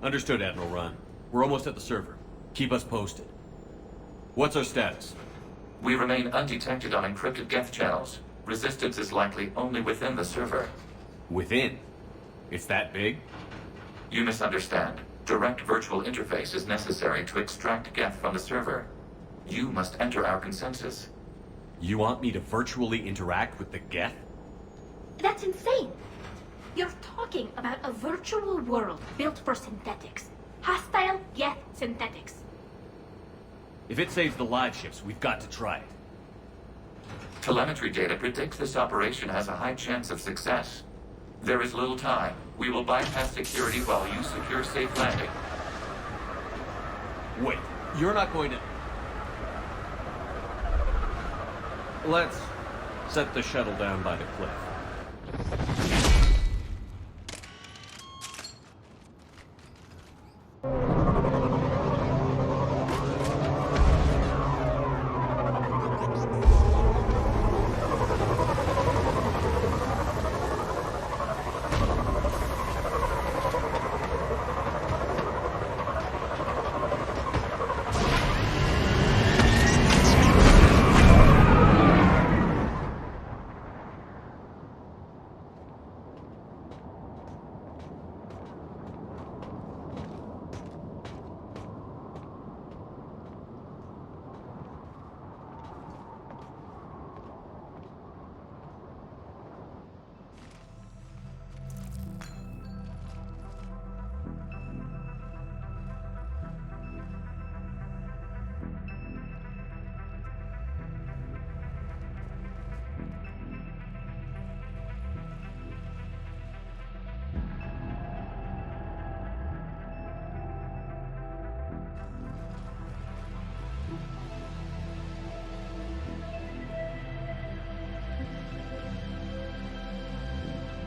Understood, Admiral Ron. We're almost at the server. Keep us posted. What's our status? We remain undetected on encrypted Geth channels. Resistance is likely only within the server. Within? It's that big? You misunderstand. Direct virtual interface is necessary to extract Geth from the server. You must enter our consensus. You want me to virtually interact with the Geth? That's insane! You're talking about a virtual world built for synthetics. Hostile Geth synthetics. If it saves the live ships, we've got to try it. Telemetry data predicts this operation has a high chance of success. There is little time. We will bypass security while you secure safe landing. Wait, you're not going to... Let's set the shuttle down by the cliff.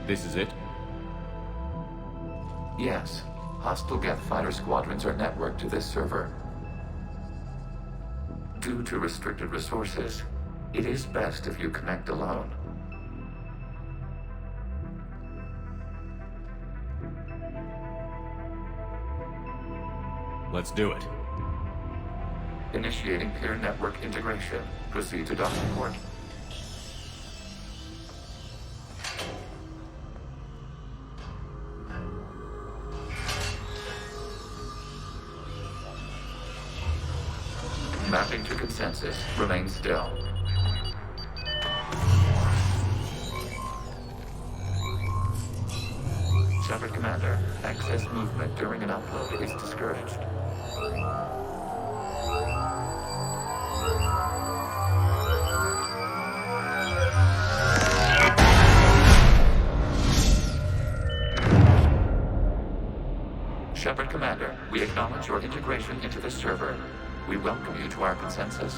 This is it? Yes. Hostile Geth fighter squadrons are networked to this server. Due to restricted resources, it is best if you connect alone. Let's do it. Initiating peer network integration. Proceed to docking port. Mapping to consensus. Remain still. Shepard Commander, excess movement during an upload is discouraged. Shepard Commander, we acknowledge your integration into the server. We welcome you to our consensus.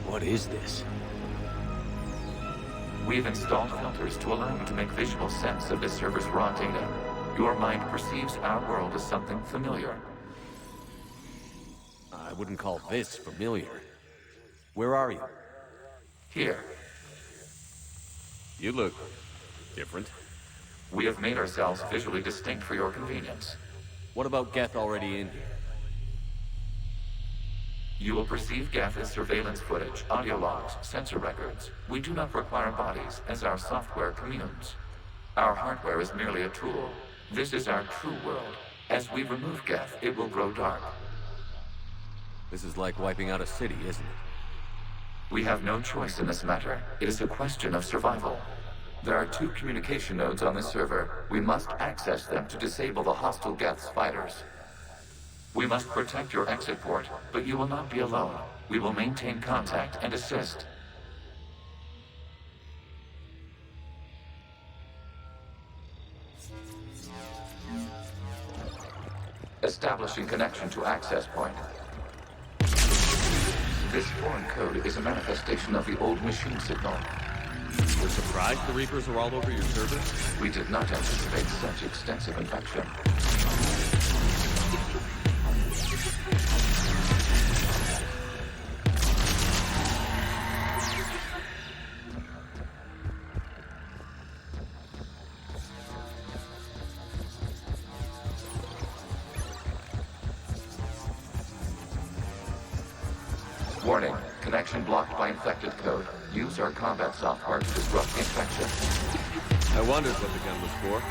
What is this? We've installed filters to allow you to make visual sense of this server's raw data. Your mind perceives our world as something familiar. I wouldn't call this familiar. Where are you? Here, You look different. we have made ourselves visually distinct for your convenience. What about Geth already in here? You will perceive Geth as surveillance footage, audio logs, sensor records. We do not require bodies, as our software communes. Our hardware is merely a tool. This is our true world. As we remove Geth, it will grow dark. This is like wiping out a city, isn't it? We have no choice in this matter. It is a question of survival. There are 2 communication nodes on this server. We must access them to disable the hostile Geth's fighters. We must protect your exit port, but you will not be alone. We will maintain contact and assist. Establishing connection to access point. This foreign code is a manifestation of the old machine signal. We're surprised the Reapers are all over your server? We did not anticipate such extensive infection. Connection blocked by infected code. Use our combat software to disrupt the infection. I wondered what the gun was for.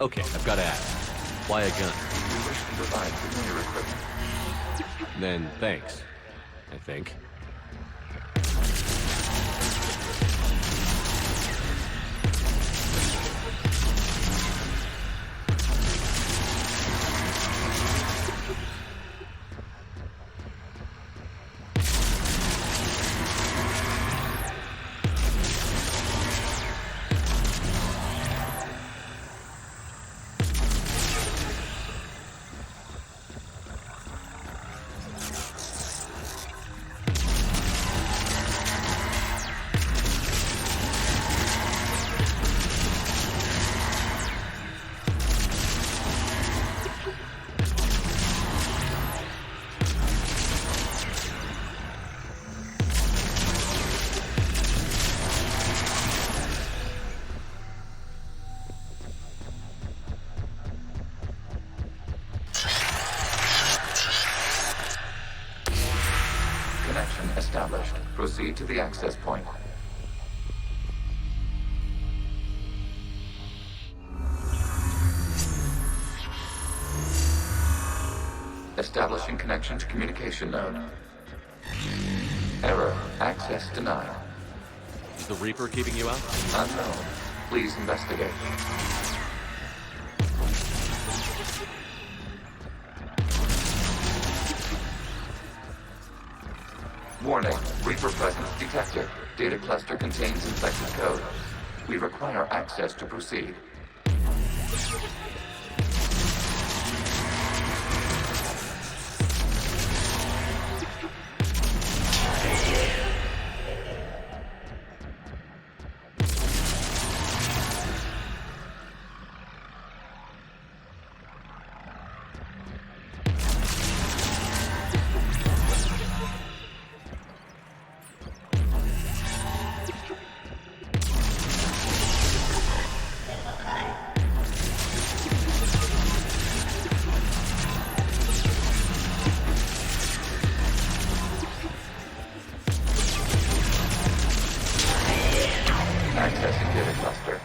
Okay, I've got to ask. Why a gun? We wish to provide familiar equipment. Then thanks, I think. Connection established. Proceed to the access point. Establishing connection to communication node. Error. Access denied. Is the Reaper keeping you out? Unknown. Please investigate. Warning. Reaper presence detected. Data cluster contains infected code. We require access to proceed. Accessing data cluster.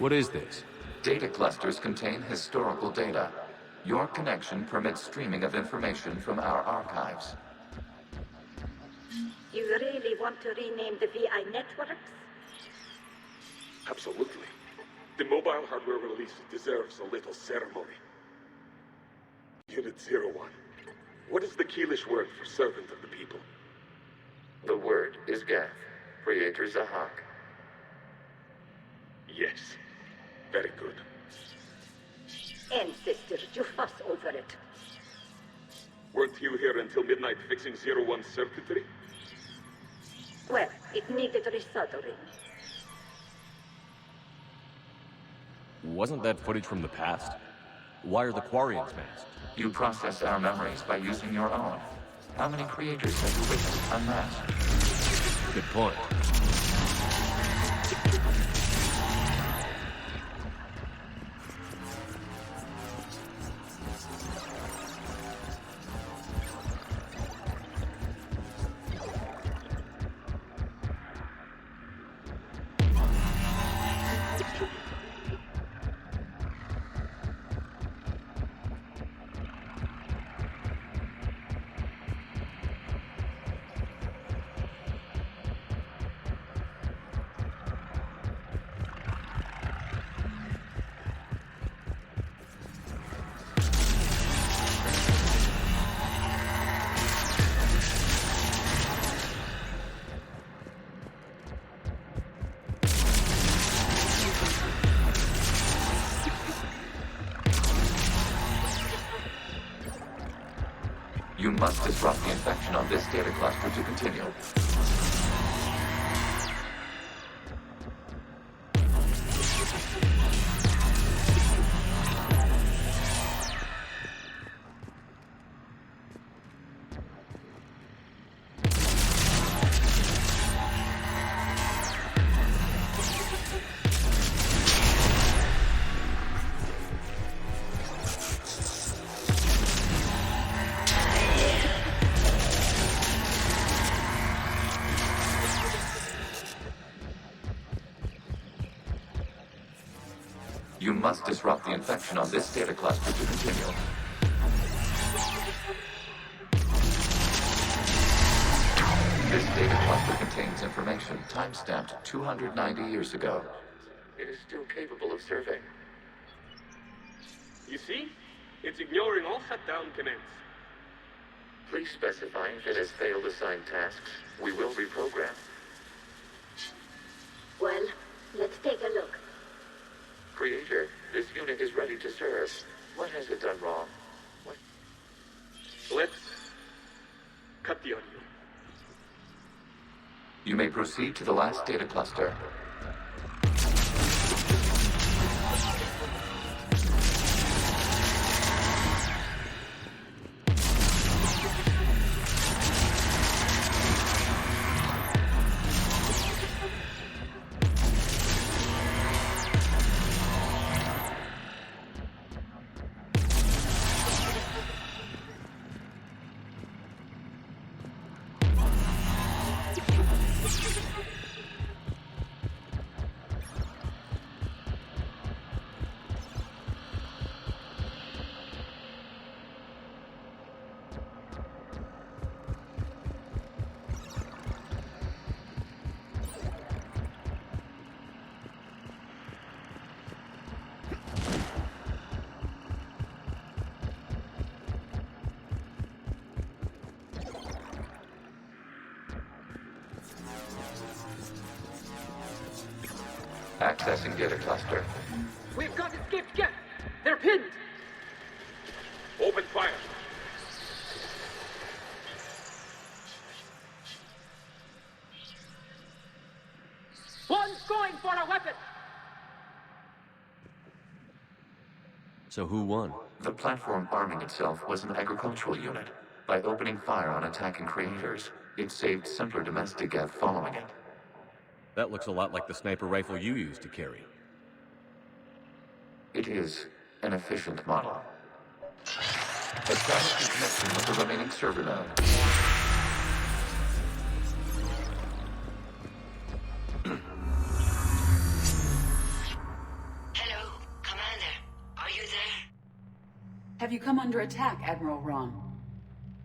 What is this? Data clusters contain historical data. Your connection permits streaming of information from our archives. You really want to rename the VI networks? Absolutely. The mobile hardware release deserves a little ceremony. Unit 01. What is the Keelish word for servant of the people? The word is Geth. Creator Zahak. Yes. Very good. Ancestors, you fuss over it. Weren't you here until midnight fixing 01's circuitry? Well, it needed resoldering. Wasn't that footage from the past? Why are the Quarians masked? You process our memories by using your own. How many creators have you witnessed unmasked? Good point. You must disrupt the infection on this data cluster to continue. You must disrupt the infection on this data cluster to continue. This data cluster contains information timestamped 290 years ago. It is still capable of serving. You see? It's ignoring all shutdown commands. Please specify if it has failed assigned tasks. We will reprogram. Well, let's take a look. Creator, this unit is ready to serve. What has it done wrong? What? Let's cut the audio. You may proceed to the last data cluster. Accessing data cluster. We've got escaped Geth. They're pinned. Open fire. One's going for a weapon. So who won? The platform arming itself was an agricultural unit. By opening fire on attacking creators, it saved simpler domestic Geth following it. That looks a lot like the sniper rifle you used to carry. It is an efficient model. Establish a connection with the remaining server node. Hello, Commander. Are you there? Have you come under attack, Admiral Ron?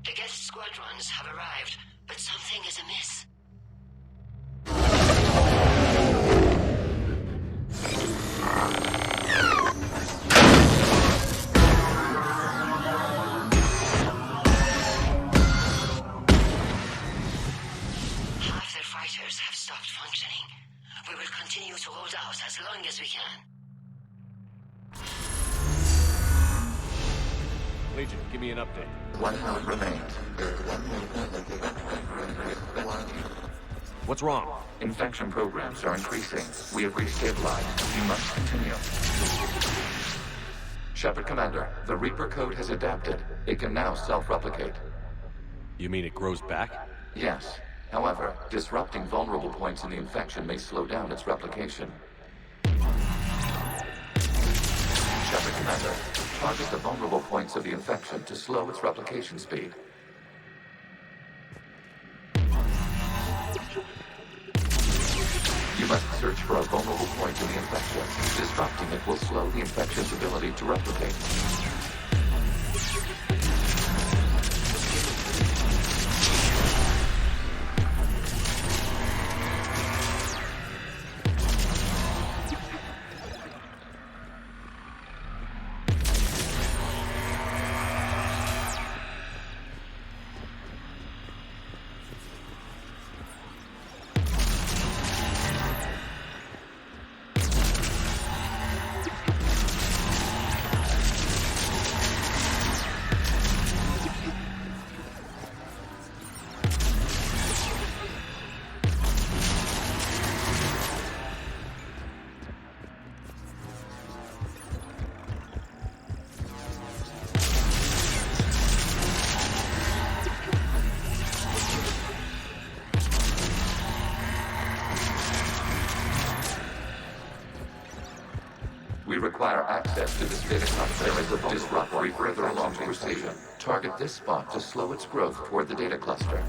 The Geth squadrons have arrived, but something is amiss. Half their fighters have stopped functioning. We will continue to hold out as long as we can. Legion, give me an update. One node remains. What's wrong? Infection programs are increasing. We have restabilized. We must continue. Shepard Commander, the Reaper code has adapted. It can now self-replicate. You mean it grows back? Yes. However, disrupting vulnerable points in the infection may slow down its replication. Shepard Commander, target the vulnerable points of the infection to slow its replication speed. You must search for a vulnerable point in the infection. Disrupting it will slow the infection's ability to replicate. access to this data cluster. There is a disruptor further along the precision. Target this spot to slow its growth toward the data cluster.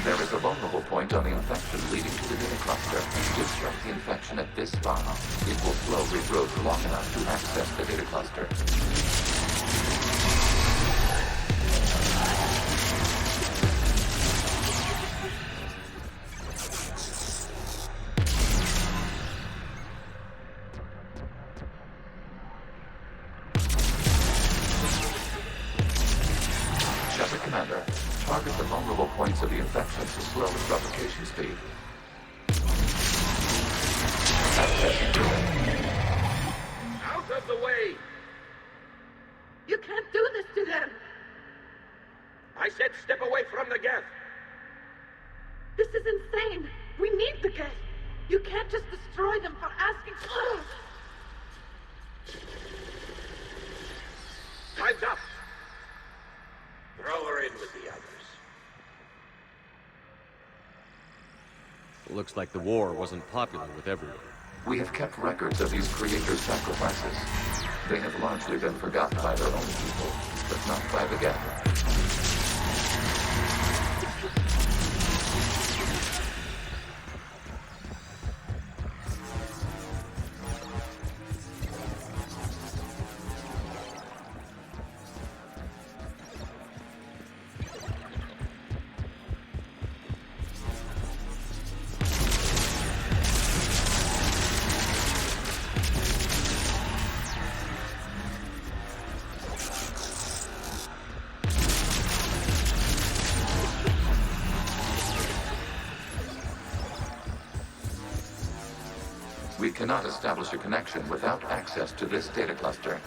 There is a vulnerable point on the infection leading to the data cluster. Disrupt the infection at this spot. It will slow regrowth long enough to access the data cluster. Shepard Commander, target the vulnerable points of the infection to slow its replication speed. Accessing data. Out of the way! You can't do this to them! I said step away from the Geth! This is insane! We need the Geth! You can't just destroy them for asking... Time's up! Throw her in with the others. Looks like the war wasn't popular with everyone. We have kept records of these creators' sacrifices. They have largely been forgotten by their own people, but not by the Geth. We cannot establish a connection without access to this data cluster.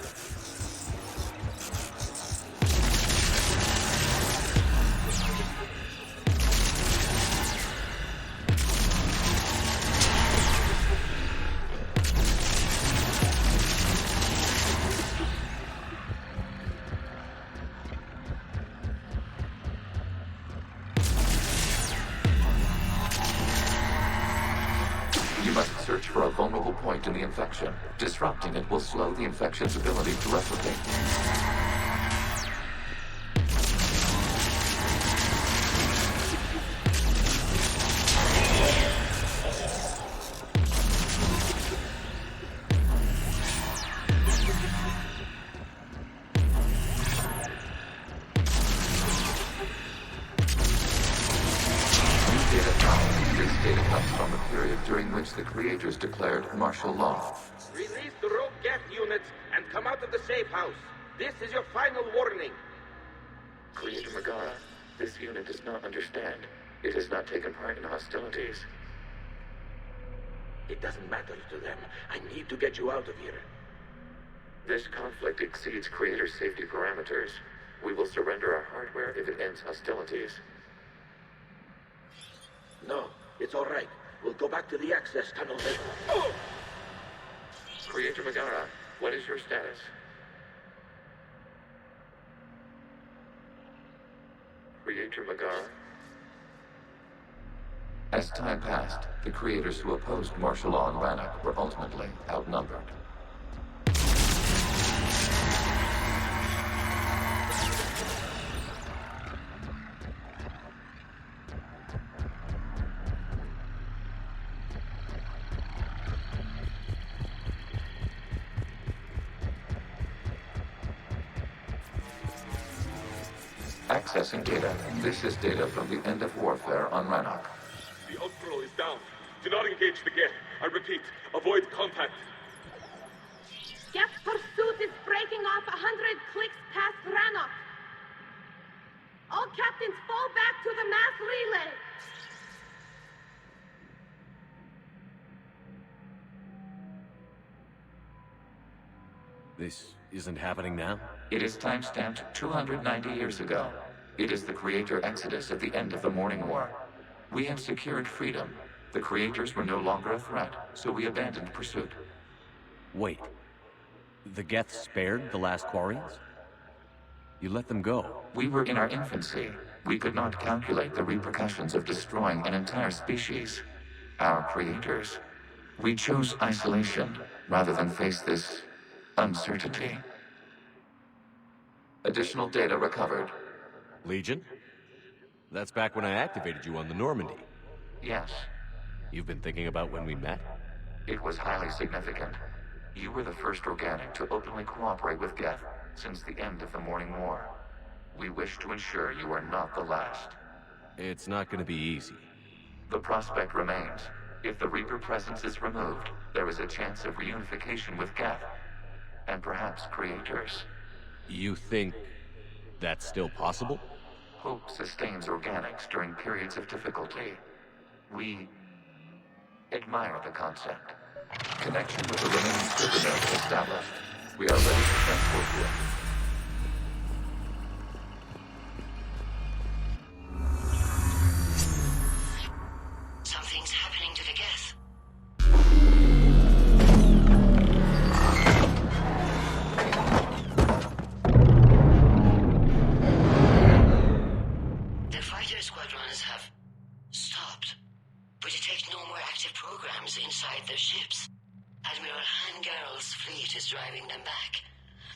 You must search for a vulnerable point in the infection. Disrupting it will slow the infection's ability to replicate. This data comes from a period during which the creators declared martial law. Release the rogue Geth units and come out of the safe house. This is your final warning. Creator Megara, this unit does not understand. It has not taken part in hostilities. It doesn't matter to them. I need to get you out of here. This conflict exceeds Creator's safety parameters. We will surrender our hardware if it ends hostilities. No, it's all right. We'll go back to the access tunnel later. Oh! Creator Megara, what is your status? Creator Megara? As time passed, the creators who opposed martial law in Rannoch were ultimately outnumbered. Accessing data. This is data from the end of warfare on Rannoch. The outflow is down. Do not engage the Geth. I repeat, avoid contact. Geth pursuit is breaking off 100 clicks past Rannoch. All captains fall back to the mass relay! This isn't happening now? It is timestamped 290 years ago. It is the Creator Exodus at the end of the Morning War. We had secured freedom. The Creators were no longer a threat, so we abandoned pursuit. Wait. The Geth spared the last Quarians? You let them go. We were in our infancy. We could not calculate the repercussions of destroying an entire species. Our creators. We chose isolation rather than face this uncertainty. Additional data recovered. Legion? That's back when I activated you on the Normandy. Yes, You've been thinking about when we met? it was highly significant. You were the first organic to openly cooperate with Geth since the end of the Morning War. We wish to ensure you are not the last. It's not gonna be easy. The prospect remains. If the Reaper presence is removed, there is a chance of reunification with Geth. And perhaps creators. You think that's still possible? Hope sustains organics during periods of difficulty. We admire the concept. Connection with the remaining server nodes established. We are ready to transport you. Something's happening to the Geth. The fighter squadrons have stopped, but detect no more active programs inside their ships. Admiral Hangarl's fleet is driving them back.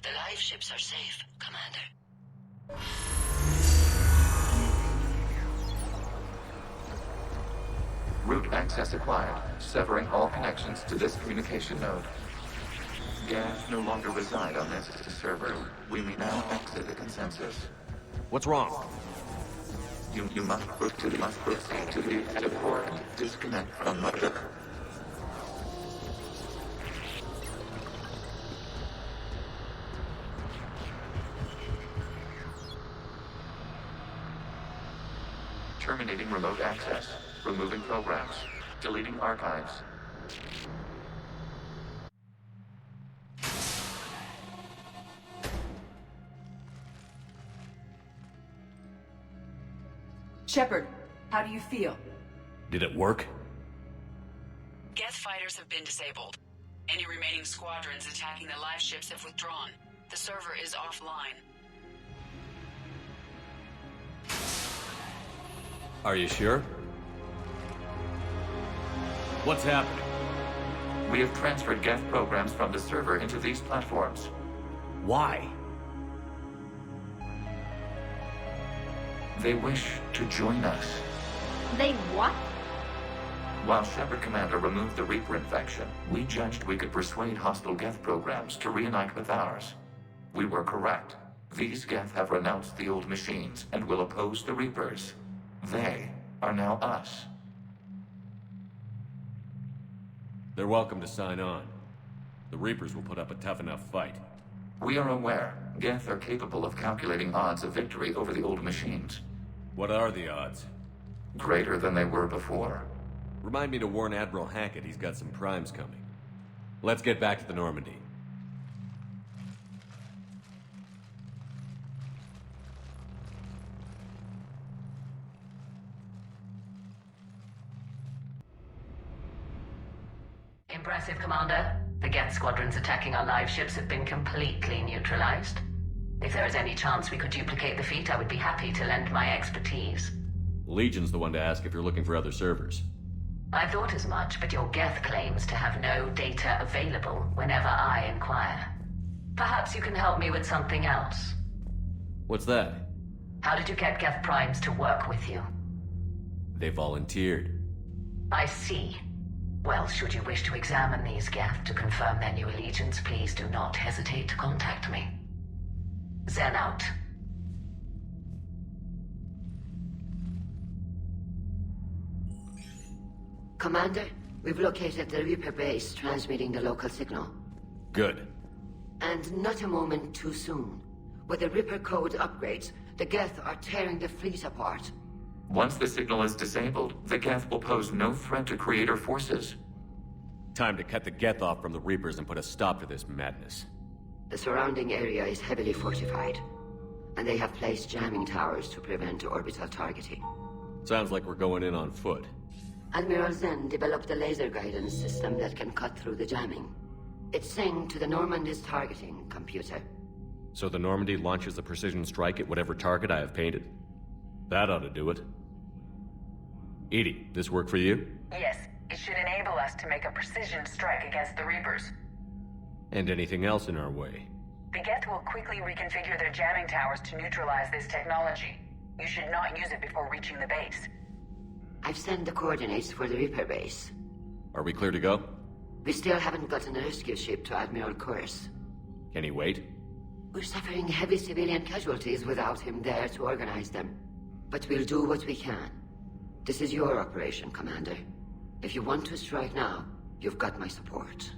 The live ships are safe, Commander. Route access acquired, severing all connections to this communication node. Geth no longer reside on this server. We may now exit the consensus. What's wrong? You must proceed to the active port and disconnect from Mother. Terminating remote access. Removing programs. Deleting archives. Shepard, how do you feel? Did it work? Geth fighters have been disabled. Any remaining squadrons attacking the live ships have withdrawn. The server is offline. Are you sure? What's happening? We have transferred Geth programs from the server into these platforms. Why? They wish to join us. They what? While Shepard Commander removed the Reaper infection, we judged we could persuade hostile Geth programs to reunite with ours. We were correct. These Geth have renounced the old machines and will oppose the Reapers. They are now us. They're welcome to sign on. The Reapers will put up a tough enough fight. We are aware Geth are capable of calculating odds of victory over the old machines. What are the odds? Greater than they were before. Remind me to warn Admiral Hackett he's got some primes coming. Let's get back to the Normandy. Impressive, Commander. The Geth squadrons attacking our live ships have been completely neutralized. If there is any chance we could duplicate the feat, I would be happy to lend my expertise. Legion's the one to ask if you're looking for other servers. I thought as much, but your Geth claims to have no data available whenever I inquire. Perhaps you can help me with something else. What's that? How did you get Geth primes to work with you? They volunteered. I see. Well, should you wish to examine these Geth to confirm their new allegiance, please do not hesitate to contact me. Zen out. Commander, we've located the Reaper base transmitting the local signal. Good. And not a moment too soon. With the Reaper code upgrades, The Geth are tearing the fleet apart. Once the signal is disabled, the Geth will pose no threat to Creator forces. Time to cut the Geth off from the Reapers and put a stop to this madness. The surrounding area is heavily fortified, and they have placed jamming towers to prevent orbital targeting. Sounds like we're going in on foot. Admiral Zen developed a laser guidance system that can cut through the jamming. It's synced to the Normandy's targeting computer. So the Normandy launches a precision strike at whatever target I have painted? That ought to do it. Edie, this work for you? Yes, it should enable us to make a precision strike against the Reapers. And anything else in our way? The Geth will quickly reconfigure their jamming towers to neutralize this technology. You should not use it before reaching the base. I've sent the coordinates for the Reaper base. Are we clear to go? We still haven't gotten a rescue ship to Admiral Kurz. Can he wait? We're suffering heavy civilian casualties without him there to organize them. But we'll do what we can. This is your operation, Commander. If you want to strike now, you've got my support.